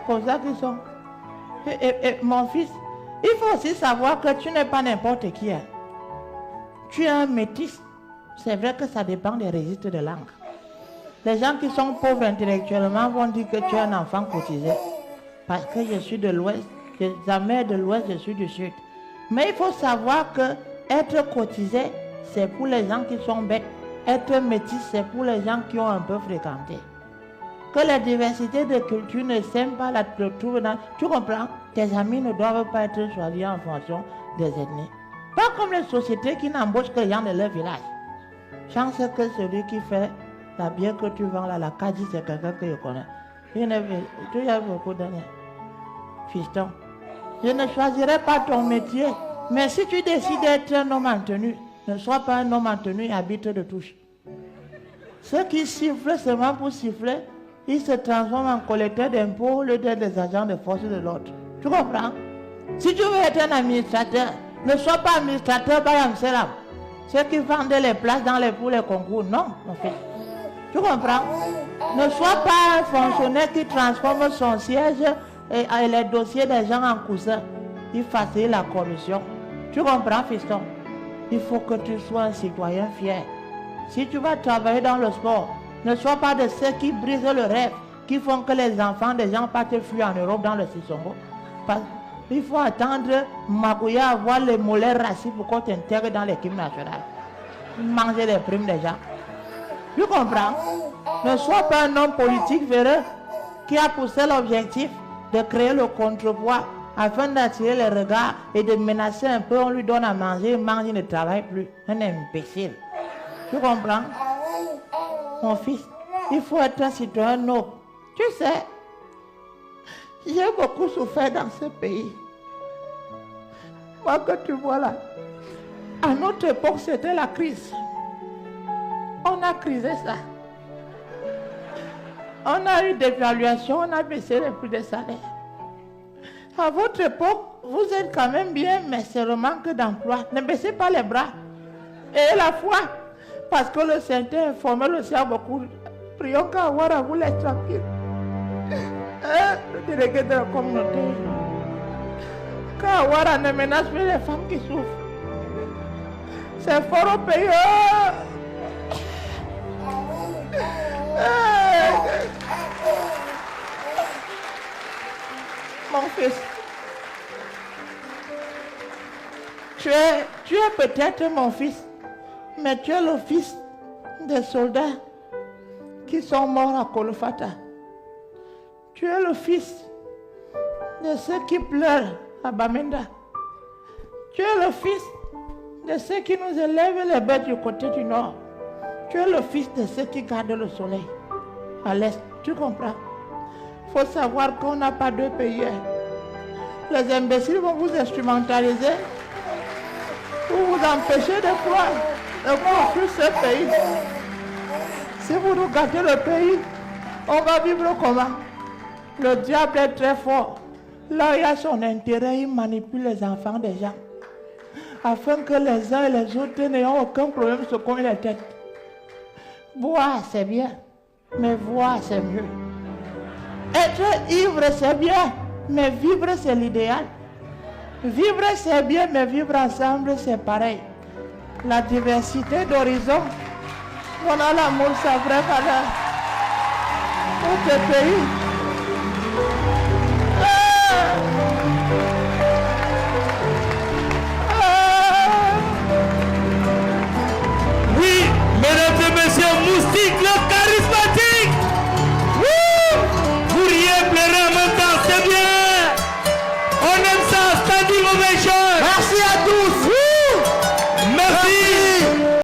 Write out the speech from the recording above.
comme ça qu'ils sont. Et mon fils, il faut aussi savoir que tu n'es pas n'importe qui. Hein. Tu es un métis. C'est vrai que ça dépend des registres de langue. Les gens qui sont pauvres intellectuellement vont dire que tu es un enfant cotisé. Parce que je suis de l'Ouest, ta mère de l'Ouest, je suis du Sud. Mais il faut savoir que être cotisé, c'est pour les gens qui sont bêtes. Être métis, c'est pour les gens qui ont un peu fréquenté. Que la diversité de culture ne sème pas la trouve dans... Tu comprends? Tes amis ne doivent pas être choisis en fonction des ethnies. Pas comme les sociétés qui n'embauchent que les gens de leur village. Chance que celui qui fait la bière que tu vends là, la Kadi, c'est quelqu'un que je connais. Tu y as beaucoup d'années. Fiston, je ne choisirai pas ton métier, mais si tu décides d'être un homme en tenue, ne sois pas un homme en tenue et arbitre de touche. Ceux qui sifflent seulement pour siffler, ils se transforment en collecteurs d'impôts au lieu d'être des agents de force de l'ordre. Tu comprends? Si tu veux être un administrateur, ne sois pas administrateur par Amsterdam. Ceux qui vendent les places pour les concours, non, mon fils. Tu comprends? Ne sois pas un fonctionnaire qui transforme son siège et les dossiers des gens en coussins. Il facilite la corruption. Tu comprends, fiston? Il faut que tu sois un citoyen fier. Si tu vas travailler dans le sport, ne sois pas de ceux qui brisent le rêve, qui font que les enfants des gens partent fuir en Europe dans le Sissongo. Il faut attendre Magouya avoir les mollets racistes pour qu'on t'intègre dans l'équipe nationale. Manger les primes des gens. Tu comprends? Ne sois pas un homme politique véreux qui a pour seul objectif de créer le contrepoids afin d'attirer les regards et de menacer un peu. On lui donne à manger, il mange, il ne travaille plus. Un imbécile. Tu comprends? Mon fils, il faut être un citoyen noble. Tu sais, j'ai beaucoup souffert dans ce pays. Moi que tu vois là, à notre époque, c'était la crise. On a crisé ça. On a eu des évaluations, on a baissé les prix des salaires. À votre époque, vous êtes quand même bien, mais c'est le manque d'emploi. Ne baissez pas les bras. Et la foi, parce que le Saint-Père informel aussi a beaucoup. Prions qu'à voir à vous les tranquilles. Le délégué de la communauté. Qu'à voir ne menace plus les femmes qui souffrent. C'est fort au pays. Mon fils, tu es peut-être mon fils, mais tu es le fils des soldats qui sont morts à Kolofata. Tu es le fils de ceux qui pleurent à Bamenda. Tu es le fils de ceux qui nous élèvent les bêtes du côté du nord. Tu es le fils de ceux qui gardent le soleil à l'est. Tu comprends? Il faut savoir qu'on n'a pas deux pays. Les imbéciles vont vous instrumentaliser pour vous empêcher de croire, de construire ce pays. Si vous nous gâtez le pays, on va vivre comment? Le diable est très fort. Là, il y a son intérêt, il manipule les enfants des gens. Afin que les uns et les autres n'aient aucun problème se cognent la tête. Boire, c'est bien, mais voir, c'est mieux. Être ivre, c'est bien, mais vivre, c'est l'idéal. Vivre, c'est bien, mais vivre ensemble, c'est pareil. La diversité d'horizons, on a l'amour, sa vraie valeur. Pour ce pays. Oui, mesdames et messieurs, Moustique le charismatique. Vous riez, pleurez en même temps, c'est bien. On aime ça, standing ovation.